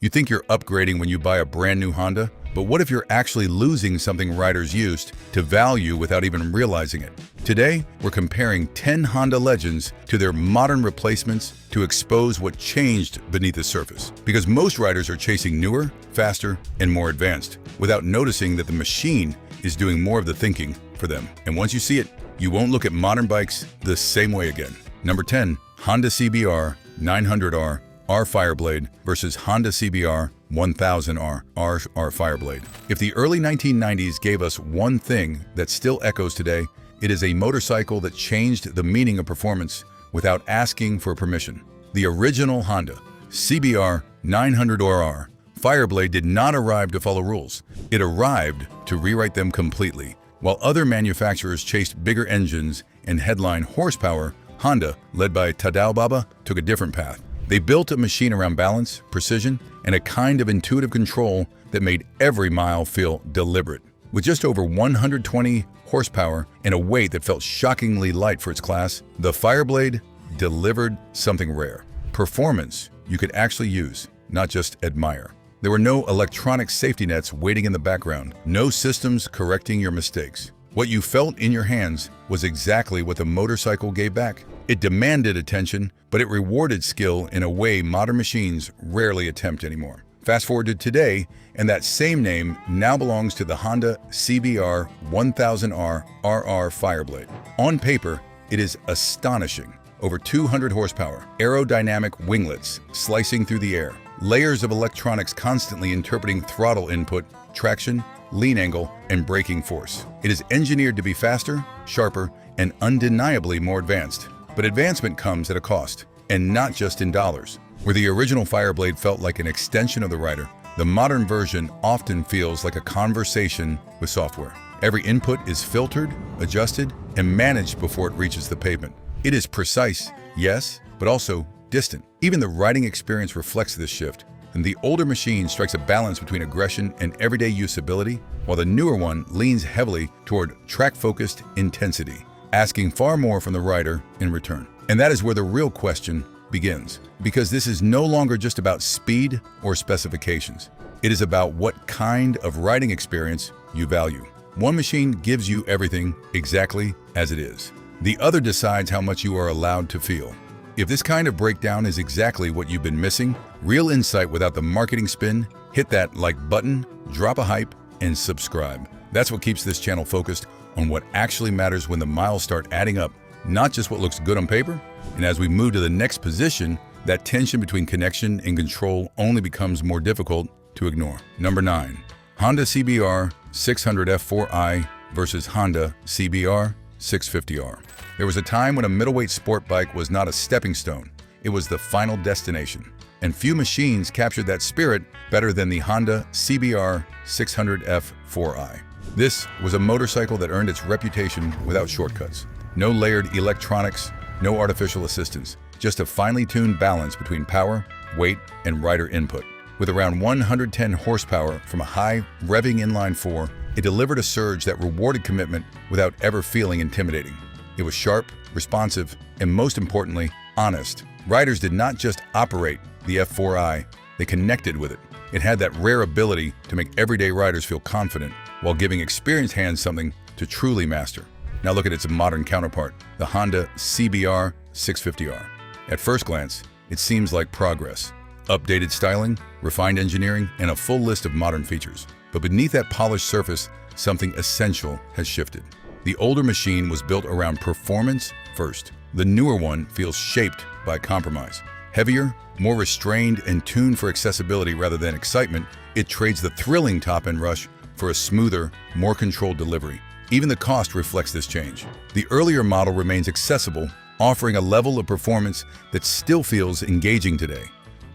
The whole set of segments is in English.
You think you're upgrading when you buy a brand new Honda, but what if you're actually losing something riders used to value without even realizing it? Today, we're comparing 10 Honda legends to their modern replacements to expose what changed beneath the surface. Because most riders are chasing newer, faster, and more advanced, without noticing that the machine is doing more of the thinking for them. And once you see it, you won't look at modern bikes the same way again. Number 10, Honda CBR 900R R Fireblade versus Honda CBR 1000R R Fireblade. If the early 1990s gave us one thing that still echoes today, it is a motorcycle that changed the meaning of performance without asking for permission. The original Honda CBR 900R Fireblade did not arrive to follow rules. It arrived to rewrite them completely. While other manufacturers chased bigger engines and headline horsepower, Honda, led by Tadao Baba, took a different path. They built a machine around balance, precision, and a kind of intuitive control that made every mile feel deliberate. With just over 120 horsepower and a weight that felt shockingly light for its class, the Fireblade delivered something rare. Performance you could actually use, not just admire. There were no electronic safety nets waiting in the background, no systems correcting your mistakes. What you felt in your hands was exactly what the motorcycle gave back. It demanded attention, but it rewarded skill in a way modern machines rarely attempt anymore. Fast forward to today, and that same name now belongs to the Honda CBR 1000R RR Fireblade. On paper, it is astonishing. Over 200 horsepower, aerodynamic winglets slicing through the air, layers of electronics constantly interpreting throttle input, traction, lean angle, and braking force. It is engineered to be faster, sharper, and undeniably more advanced. But advancement comes at a cost, and not just in dollars. Where the original Fireblade felt like an extension of the rider, the modern version often feels like a conversation with software. Every input is filtered, adjusted, and managed before it reaches the pavement. It is precise, yes, but also distant. Even the riding experience reflects this shift, and the older machine strikes a balance between aggression and everyday usability, while the newer one leans heavily toward track-focused intensity, asking far more from the rider in return. And that is where the real question begins, because this is no longer just about speed or specifications. It is about what kind of riding experience you value. One machine gives you everything exactly as it is. The other decides how much you are allowed to feel. If this kind of breakdown is exactly what you've been missing, real insight without the marketing spin, hit that like button, drop a hype, and subscribe. That's what keeps this channel focused on what actually matters when the miles start adding up, not just what looks good on paper. And as we move to the next position, that tension between connection and control only becomes more difficult to ignore. Number 9, Honda CBR 600F4i versus Honda CBR 650R. There was a time when a middleweight sport bike was not a stepping stone, it was the final destination. And few machines captured that spirit better than the Honda CBR 600F4i. This was a motorcycle that earned its reputation without shortcuts. No layered electronics, no artificial assistance, just a finely tuned balance between power, weight, and rider input. With around 110 horsepower from a high revving inline 4, it delivered a surge that rewarded commitment without ever feeling intimidating. It was sharp, responsive, and most importantly, honest. Riders did not just operate the F4i, they connected with it. It had that rare ability to make everyday riders feel confident while giving experienced hands something to truly master. Now look at its modern counterpart, the Honda CBR 650R. At first glance, it seems like progress. Updated styling, refined engineering, and a full list of modern features. But beneath that polished surface, something essential has shifted. The older machine was built around performance first. The newer one feels shaped by compromise. Heavier, more restrained, and tuned for accessibility rather than excitement, it trades the thrilling top-end rush for a smoother, more controlled delivery. Even the cost reflects this change. The earlier model remains accessible, offering a level of performance that still feels engaging today,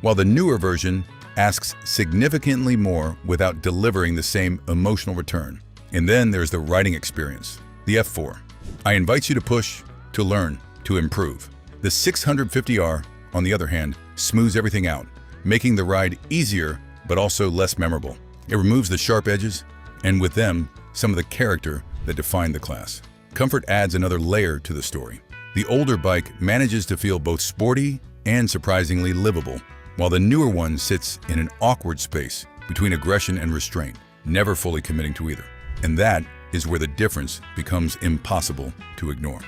while the newer version asks significantly more without delivering the same emotional return. And then there's the riding experience, the F4. I invite you to push, to learn, to improve. The 650R, on the other hand, smooths everything out, making the ride easier but also less memorable. It removes the sharp edges, and with them, some of the character that defined the class. Comfort adds another layer to the story. The older bike manages to feel both sporty and surprisingly livable. while the newer one sits in an awkward space between aggression and restraint, never fully committing to either. And that is where the difference becomes impossible to ignore.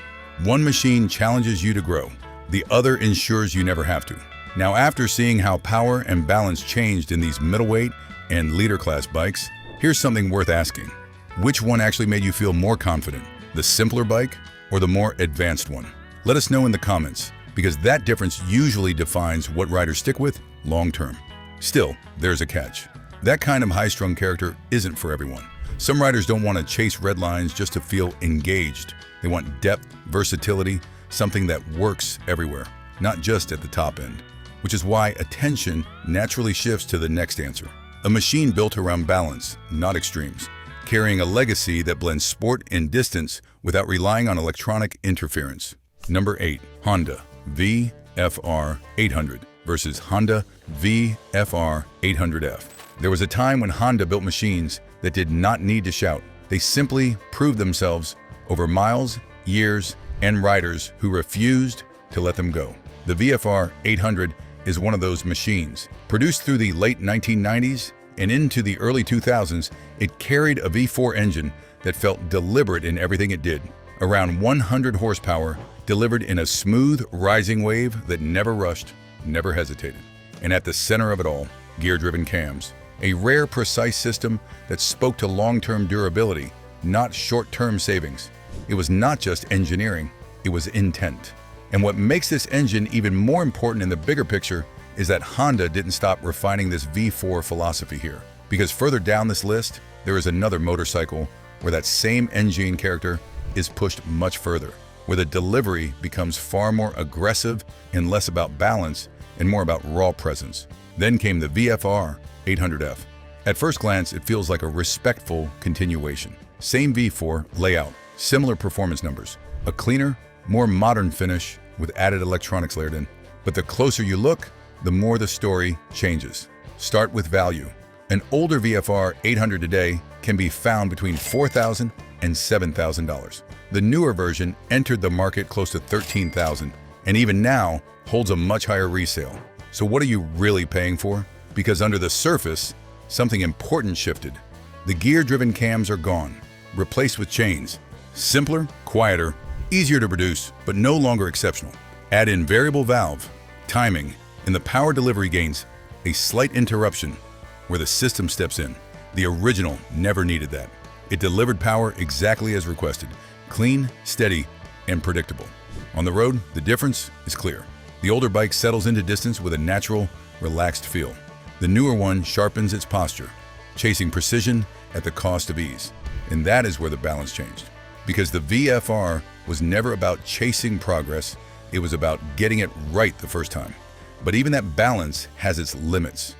One machine challenges you to grow, the other ensures you never have to. Now, after seeing how power and balance changed in these middleweight and leader class bikes, here's something worth asking. Which one actually made you feel more confident, the simpler bike or the more advanced one? Let us know in the comments, because that difference usually defines what riders stick with long term. Still, there's a catch. That kind of high-strung character isn't for everyone. Some riders don't want to chase red lines just to feel engaged. They want depth, versatility, something that works everywhere, not just at the top end. Which is why attention naturally shifts to the next answer. A machine built around balance, not extremes, carrying a legacy that blends sport and distance without relying on electronic interference. Number 8. Honda VFR 800 versus Honda VFR 800F. There was a time when Honda built machines that did not need to shout. They simply proved themselves over miles, years, and riders who refused to let them go. The VFR 800 is one of those machines. Produced through the late 1990s and into the early 2000s, it carried a V4 engine that felt deliberate in everything it did. Around 100 horsepower, delivered in a smooth, rising wave that never rushed, never hesitated. And at the center of it all, gear-driven cams. A rare, precise system that spoke to long-term durability, not short-term savings. It was not just engineering, it was intent. And what makes this engine even more important in the bigger picture is that Honda didn't stop refining this V4 philosophy here. Because further down this list, there is another motorcycle where that same engine character is pushed much further, where the delivery becomes far more aggressive and less about balance and more about raw presence. Then came the VFR 800F. At first glance, it feels like a respectful continuation. Same V4 layout, similar performance numbers, a cleaner, more modern finish with added electronics layered in. But the closer you look, the more the story changes. Start with value. An older VFR 800 today can be found between $4,000 and $7,000. The newer version entered the market close to $13,000 and even now holds a much higher resale. So what are you really paying for? Because under the surface, something important shifted. The gear-driven cams are gone, replaced with chains. Simpler, quieter, easier to produce, but no longer exceptional. Add in variable valve, timing, and the power delivery gains a slight interruption where the system steps in. The original never needed that. It delivered power exactly as requested, clean, steady, and predictable. On the road, the difference is clear. The older bike settles into distance with a natural, relaxed feel. The newer one sharpens its posture, chasing precision at the cost of ease. And that is where the balance changed. Because the VFR was never about chasing progress, it was about getting it right the first time. But even that balance has its limits.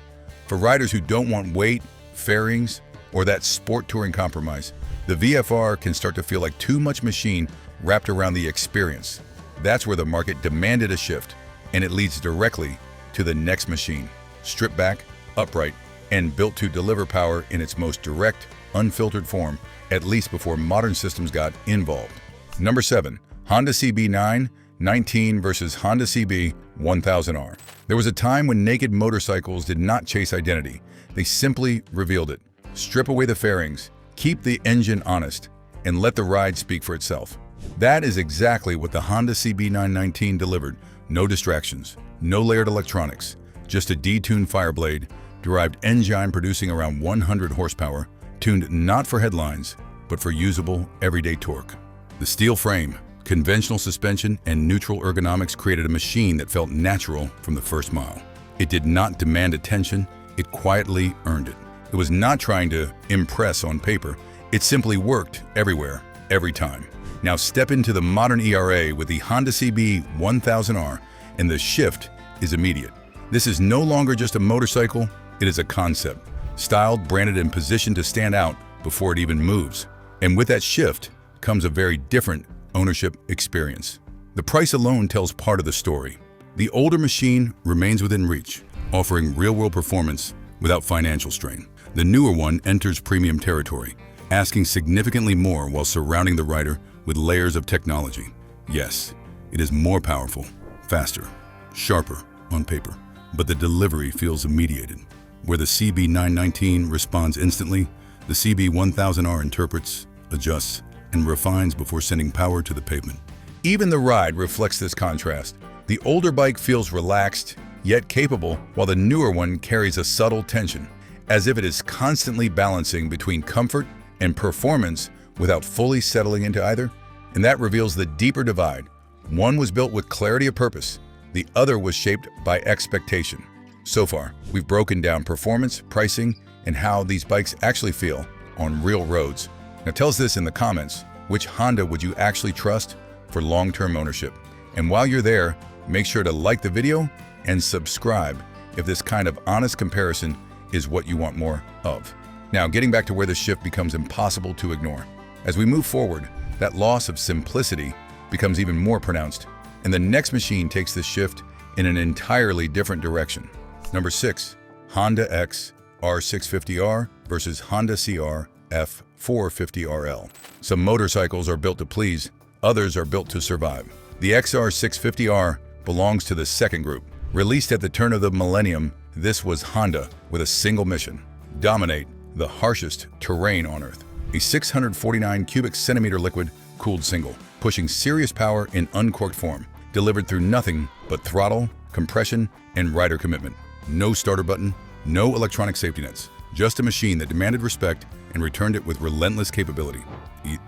For riders who don't want weight, fairings, or that sport touring compromise, the VFR can start to feel like too much machine wrapped around the experience. That's where the market demanded a shift, and it leads directly to the next machine, stripped back, upright, and built to deliver power in its most direct, unfiltered form, at least before modern systems got involved. Number 7. Honda CB919 versus Honda CB 1000R. There was a time when naked motorcycles did not chase identity. They simply revealed it. Strip away the fairings, keep the engine honest, and let the ride speak for itself. That is exactly what the Honda CB919 delivered. No distractions, no layered electronics, just a detuned Fireblade, derived engine producing around 100 horsepower, tuned not for headlines, but for usable, everyday torque. The steel frame, conventional suspension, and neutral ergonomics created a machine that felt natural from the first mile. It did not demand attention, it quietly earned it. It was not trying to impress on paper, it simply worked everywhere, every time. Now step into the modern ERA with the Honda CB 1000R, and the shift is immediate. This is no longer just a motorcycle, it is a concept, styled, branded, and positioned to stand out before it even moves. And with that shift comes a very different ownership experience. The price alone tells part of the story. The older machine remains within reach, offering real-world performance without financial strain. The newer one enters premium territory, asking significantly more while surrounding the rider with layers of technology. Yes, it is more powerful, faster, sharper on paper, but the delivery feels immediated. Where the CB919 responds instantly, the CB1000R interprets, adjusts, and refines before sending power to the pavement. Even the ride reflects this contrast. The older bike feels relaxed, yet capable, while the newer one carries a subtle tension, as if it is constantly balancing between comfort and performance without fully settling into either. And that reveals the deeper divide. One was built with clarity of purpose, the other was shaped by expectation. So far, we've broken down performance, pricing, and how these bikes actually feel on real roads. Now tell us this in the comments, which Honda would you actually trust for long-term ownership? And while you're there, make sure to like the video and subscribe if this kind of honest comparison is what you want more of. Now, getting back to where the shift becomes impossible to ignore. As we move forward, that loss of simplicity becomes even more pronounced, and the next machine takes this shift in an entirely different direction. Number 6, Honda X R650R versus Honda CR F450RL. Some motorcycles are built to please, others are built to survive. The XR650R belongs to the second group. Released at the turn of the millennium, this was Honda with a single mission: dominate the harshest terrain on Earth. A 649 cubic centimeter liquid-cooled single, pushing serious power in uncorked form, delivered through nothing but throttle, compression, and rider commitment. No starter button, no electronic safety nets, just a machine that demanded respect and returned it with relentless capability.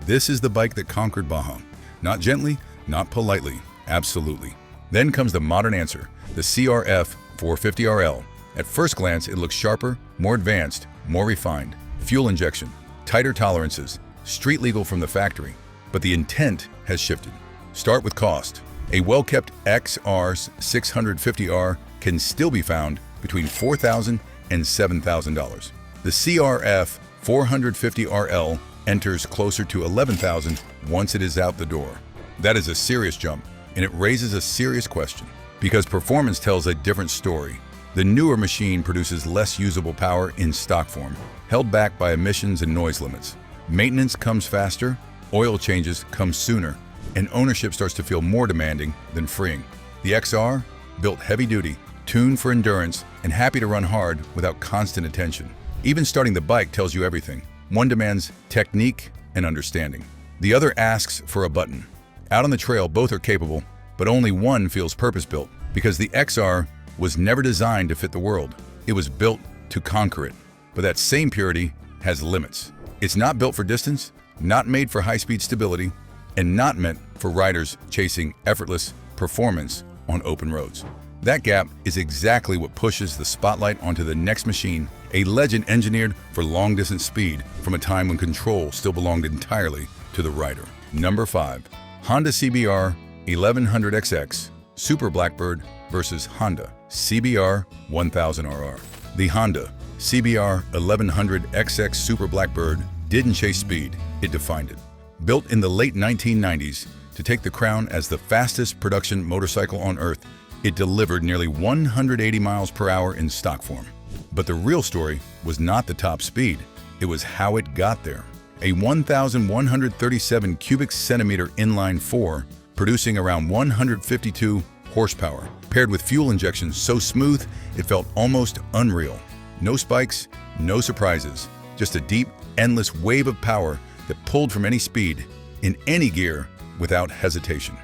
This is the bike that conquered Baja. Not gently, not politely, absolutely. Then comes the modern answer, the CRF 450RL. At first glance, it looks sharper, more advanced, more refined. Fuel injection, tighter tolerances, street legal from the factory. But the intent has shifted. Start with cost. A well-kept XR 650R can still be found between $4,000 and $7,000. The CRF 450RL enters closer to $11,000 once it is out the door. That is a serious jump, and it raises a serious question, because performance tells a different story. The newer machine produces less usable power in stock form, held back by emissions and noise limits. Maintenance comes faster, oil changes come sooner, and ownership starts to feel more demanding than freeing. The XR, built heavy-duty, tuned for endurance, and happy to run hard without constant attention. Even starting the bike tells you everything. One demands technique and understanding. The other asks for a button. Out on the trail, both are capable, but only one feels purpose-built, because the XR was never designed to fit the world. It was built to conquer it. But that same purity has limits. It's not built for distance, not made for high-speed stability, and not meant for riders chasing effortless performance on open roads. That gap is exactly what pushes the spotlight onto the next machine, a legend engineered for long-distance speed from a time when control still belonged entirely to the rider. Number 5, Honda CBR 1100XX Super Blackbird versus Honda CBR 1000RR. The Honda CBR 1100XX Super Blackbird didn't chase speed, it defined it. Built in the late 1990s to take the crown as the fastest production motorcycle on Earth, it delivered nearly 180 miles per hour in stock form. But the real story was not the top speed, it was how it got there. A 1,137 cubic centimeter inline 4, producing around 152 horsepower, paired with fuel injection so smooth it felt almost unreal. No spikes, no surprises, just a deep, endless wave of power that pulled from any speed, in any gear, without hesitation.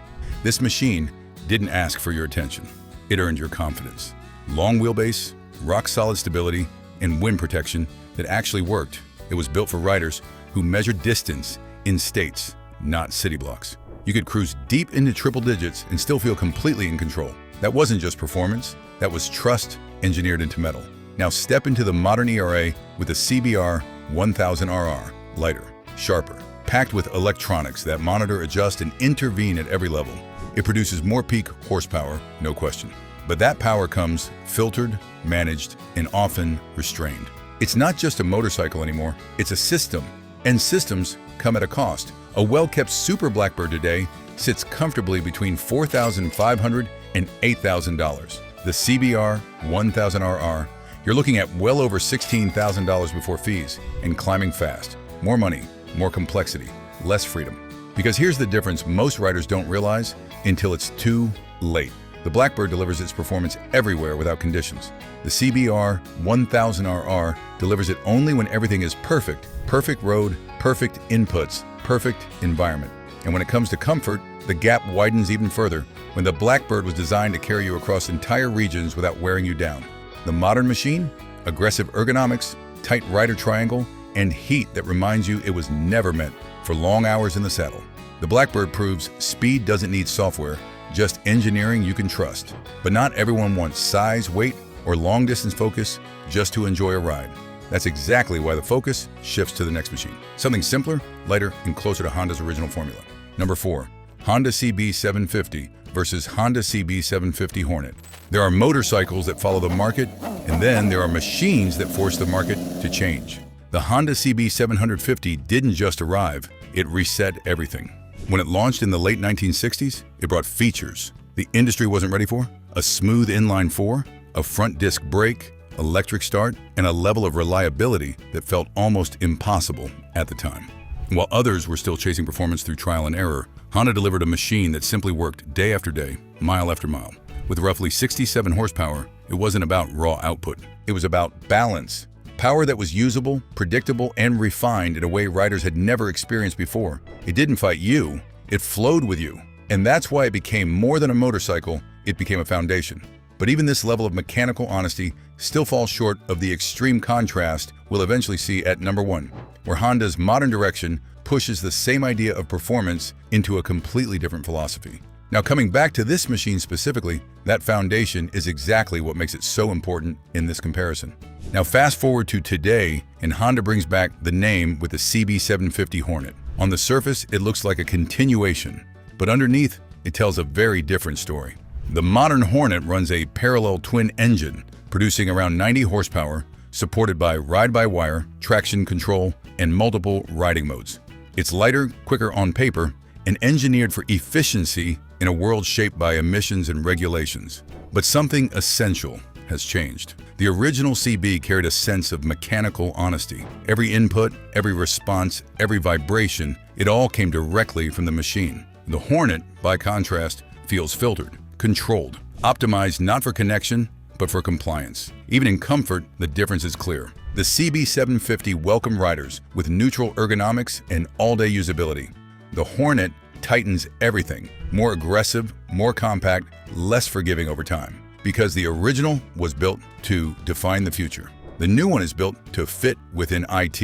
This machine didn't ask for your attention. It earned your confidence. Long wheelbase, rock-solid stability, and wind protection that actually worked. It was built for riders who measured distance in states, not city blocks. You could cruise deep into triple digits and still feel completely in control. That wasn't just performance, that was trust engineered into metal. Now step into the modern ERA with the CBR 1000RR, lighter, sharper, packed with electronics that monitor, adjust, and intervene at every level. It produces more peak horsepower, no question. But that power comes filtered, managed, and often restrained. It's not just a motorcycle anymore, it's a system. And systems come at a cost. A well-kept Super Blackbird today sits comfortably between $4,500 and $8,000. The CBR 1000RR, you're looking at well over $16,000 before fees and climbing fast. More money, more complexity, less freedom. Because here's the difference most riders don't realize until it's too late. The Blackbird delivers its performance everywhere without conditions. The CBR 1000RR delivers it only when everything is perfect. Perfect road, perfect inputs, perfect environment. And when it comes to comfort, the gap widens even further when the Blackbird was designed to carry you across entire regions without wearing you down. The modern machine, aggressive ergonomics, tight rider triangle, and heat that reminds you it was never meant for long hours in the saddle. The Blackbird proves speed doesn't need software, just engineering you can trust. But not everyone wants size, weight, or long-distance focus just to enjoy a ride. That's exactly why the focus shifts to the next machine. Something simpler, lighter, and closer to Honda's original formula. Number 4. Honda CB750 versus Honda CB750 Hornet. There are motorcycles that follow the market, and then there are machines that force the market to change. The Honda CB750 didn't just arrive, it reset everything. When it launched in the late 1960s, it brought features the industry wasn't ready for: a smooth inline four, a front disc brake, electric start, and a level of reliability that felt almost impossible at the time. While others were still chasing performance through trial and error, Honda delivered a machine that simply worked day after day, mile after mile. With roughly 67 horsepower, it wasn't about raw output. It was about balance. Power that was usable, predictable, and refined in a way riders had never experienced before. It didn't fight you, it flowed with you. And that's why it became more than a motorcycle, it became a foundation. But even this level of mechanical honesty still falls short of the extreme contrast we'll eventually see at number 1, where Honda's modern direction pushes the same idea of performance into a completely different philosophy. Now, coming back to this machine specifically, that foundation is exactly what makes it so important in this comparison. Now, fast forward to today, and Honda brings back the name with the CB750 Hornet. On the surface, it looks like a continuation, but underneath, it tells a very different story. The modern Hornet runs a parallel twin engine, producing around 90 horsepower, supported by ride-by-wire, traction control, and multiple riding modes. It's lighter, quicker on paper, and engineered for efficiency in a world shaped by emissions and regulations. But something essential has changed. The original CB carried a sense of mechanical honesty. Every input, every response, every vibration, it all came directly from the machine. The Hornet, by contrast, feels filtered, controlled, optimized not for connection, but for compliance. Even in comfort, the difference is clear. The CB750 welcomed riders with neutral ergonomics and all-day usability. The Hornet tightens everything, more aggressive, more compact, less forgiving over time. Because the original was built to define the future. The new one is built to fit within IT.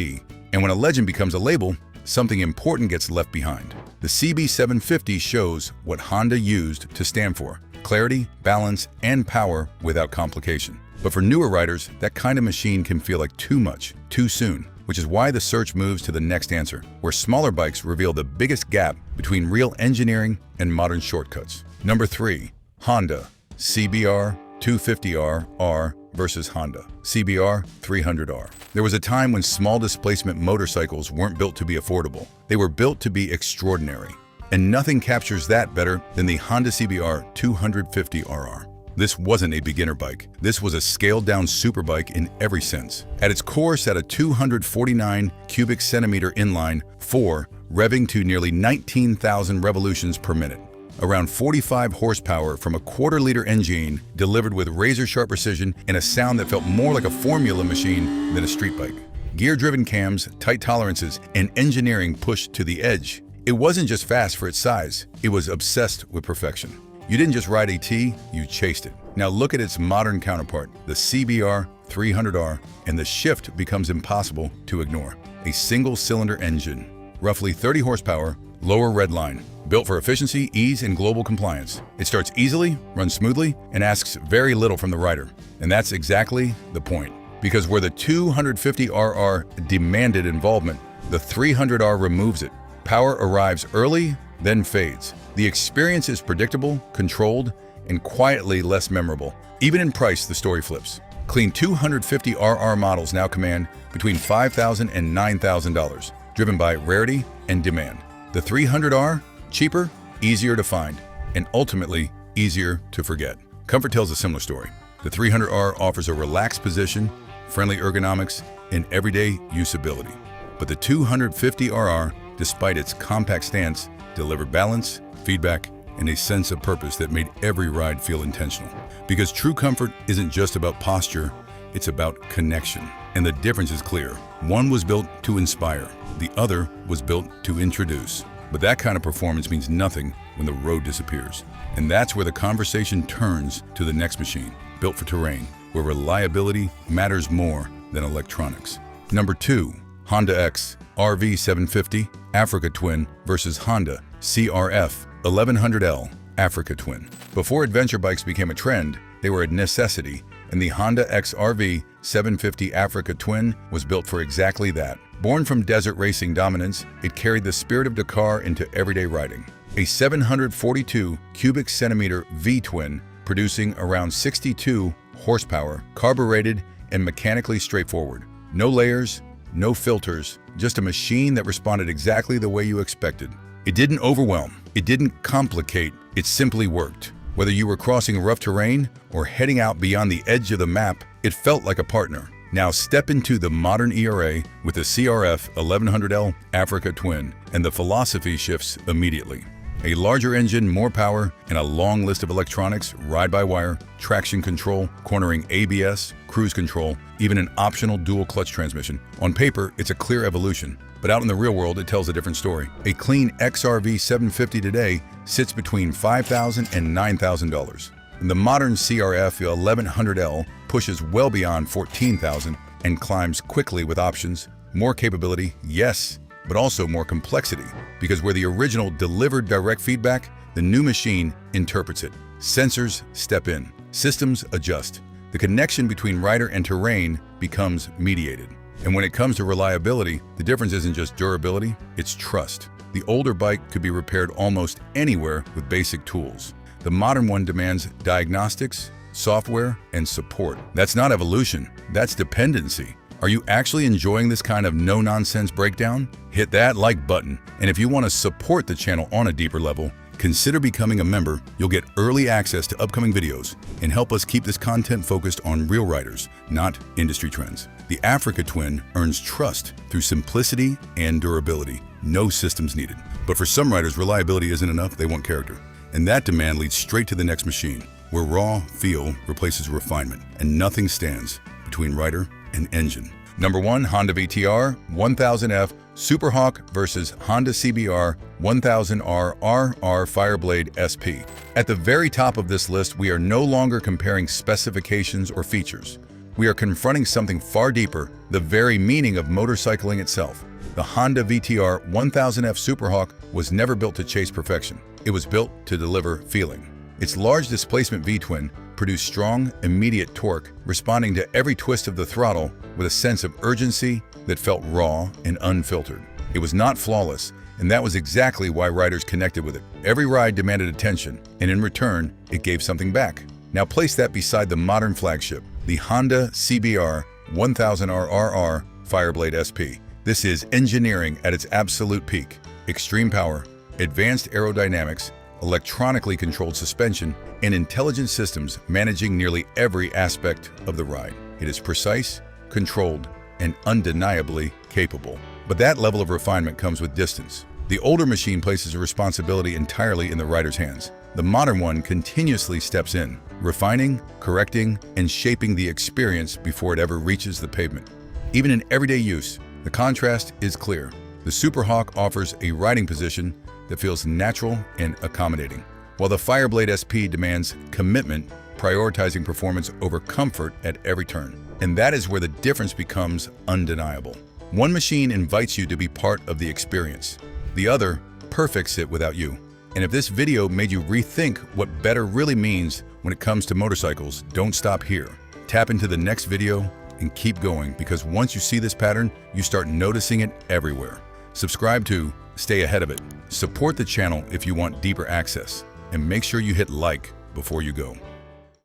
And when a legend becomes a label, something important gets left behind. The CB750 shows what Honda used to stand for: clarity, balance, and power without complication. But for newer riders, that kind of machine can feel like too much, too soon, which is why the search moves to the next answer, where smaller bikes reveal the biggest gap between real engineering and modern shortcuts. Number 3. Honda CBR 250R versus Honda CBR 300R. There was a time when small displacement motorcycles weren't built to be affordable. They were built to be extraordinary. And nothing captures that better than the Honda CBR 250RR. This wasn't a beginner bike. This was a scaled-down superbike in every sense. At its core sat a 249 cubic centimeter inline 4, revving to nearly 19,000 revolutions per minute. Around 45 horsepower from a quarter-liter engine delivered with razor-sharp precision and a sound that felt more like a formula machine than a street bike. Gear-driven cams, tight tolerances, and engineering pushed to the edge. It wasn't just fast for its size, it was obsessed with perfection. You didn't just ride a T, you chased it. Now look at its modern counterpart, the CBR 300R, and the shift becomes impossible to ignore. A single-cylinder engine, roughly 30 horsepower, lower red line, built for efficiency, ease, and global compliance. It starts easily, runs smoothly, and asks very little from the rider. And that's exactly the point. Because where the 250RR demanded involvement, the 300R removes it. Power arrives early, then fades. The experience is predictable, controlled, and quietly less memorable. Even in price, the story flips. Clean 250RR models now command between $5,000 and $9,000, driven by rarity and demand. The 300R, cheaper, easier to find, and ultimately easier to forget. Comfort tells a similar story. The 300R offers a relaxed position, friendly ergonomics, and everyday usability. But the 250RR, despite its compact stance, delivered balance, feedback, and a sense of purpose that made every ride feel intentional. Because true comfort isn't just about posture, it's about connection. And the difference is clear. One was built to inspire, the other was built to introduce. But that kind of performance means nothing when the road disappears. And that's where the conversation turns to the next machine, built for terrain, where reliability matters more than electronics. Number 2, Honda X RV750 Africa Twin versus Honda CRF 1100L Africa Twin. Before adventure bikes became a trend, they were a necessity, and the Honda XRV 750 Africa Twin was built for exactly that. Born from desert racing dominance, it carried the spirit of Dakar into everyday riding. A 742 cubic centimeter V-twin producing around 62 horsepower, carbureted and mechanically straightforward. No layers, no filters, just a machine that responded exactly the way you expected. It didn't overwhelm, it didn't complicate, it simply worked. Whether you were crossing rough terrain or heading out beyond the edge of the map, it felt like a partner. Now step into the modern ERA with the CRF 1100L Africa Twin, and the philosophy shifts immediately. A larger engine, more power, and a long list of electronics, ride-by-wire, traction control, cornering ABS, cruise control, even an optional dual clutch transmission. On paper, it's a clear evolution, but out in the real world, it tells a different story. A clean XRV 750 today sits between $5,000 and $9,000. The modern CRF 1100L pushes well beyond $14,000 and climbs quickly with options, more capability, yes, but also more complexity, because where the original delivered direct feedback, the new machine interprets it. Sensors step in, systems adjust. The connection between rider and terrain becomes mediated. And when it comes to reliability, the difference isn't just durability, it's trust. The older bike could be repaired almost anywhere with basic tools. The modern one demands diagnostics, software, and support. That's not evolution, that's dependency. Are you actually enjoying this kind of no-nonsense breakdown? Hit that like button. And if you want to support the channel on a deeper level, consider becoming a member. You'll get early access to upcoming videos and help us keep this content focused on real riders, not industry trends. The Africa Twin earns trust through simplicity and durability. No systems needed. But for some riders, reliability isn't enough, they want character. And that demand leads straight to the next machine, where raw feel replaces refinement, and nothing stands between rider and engine. Number 1, Honda VTR 1000F Superhawk versus Honda CBR 1000R RR Fireblade SP. At the very top of this list, we are no longer comparing specifications or features. We are confronting something far deeper, the very meaning of motorcycling itself. The Honda VTR 1000F Superhawk was never built to chase perfection. It was built to deliver feeling. Its large displacement V-twin produced strong, immediate torque, responding to every twist of the throttle with a sense of urgency that felt raw and unfiltered. It was not flawless, and that was exactly why riders connected with it. Every ride demanded attention, and in return, it gave something back. Now place that beside the modern flagship, the Honda CBR 1000R RR Fireblade SP. This is engineering at its absolute peak. Extreme power, advanced aerodynamics, electronically controlled suspension, and intelligent systems managing nearly every aspect of the ride. It is precise, controlled, and undeniably capable. But that level of refinement comes with distance. The older machine places a responsibility entirely in the rider's hands. The modern one continuously steps in, refining, correcting, and shaping the experience before it ever reaches the pavement. Even in everyday use, the contrast is clear. The Superhawk offers a riding position that feels natural and accommodating, while the Fireblade SP demands commitment, prioritizing performance over comfort at every turn. And that is where the difference becomes undeniable. One machine invites you to be part of the experience. The other perfects it without you. And if this video made you rethink what better really means when it comes to motorcycles, don't stop here. Tap into the next video and keep going, because once you see this pattern, you start noticing it everywhere. Subscribe to stay ahead of it. Support the channel if you want deeper access, and make sure you hit like before you go.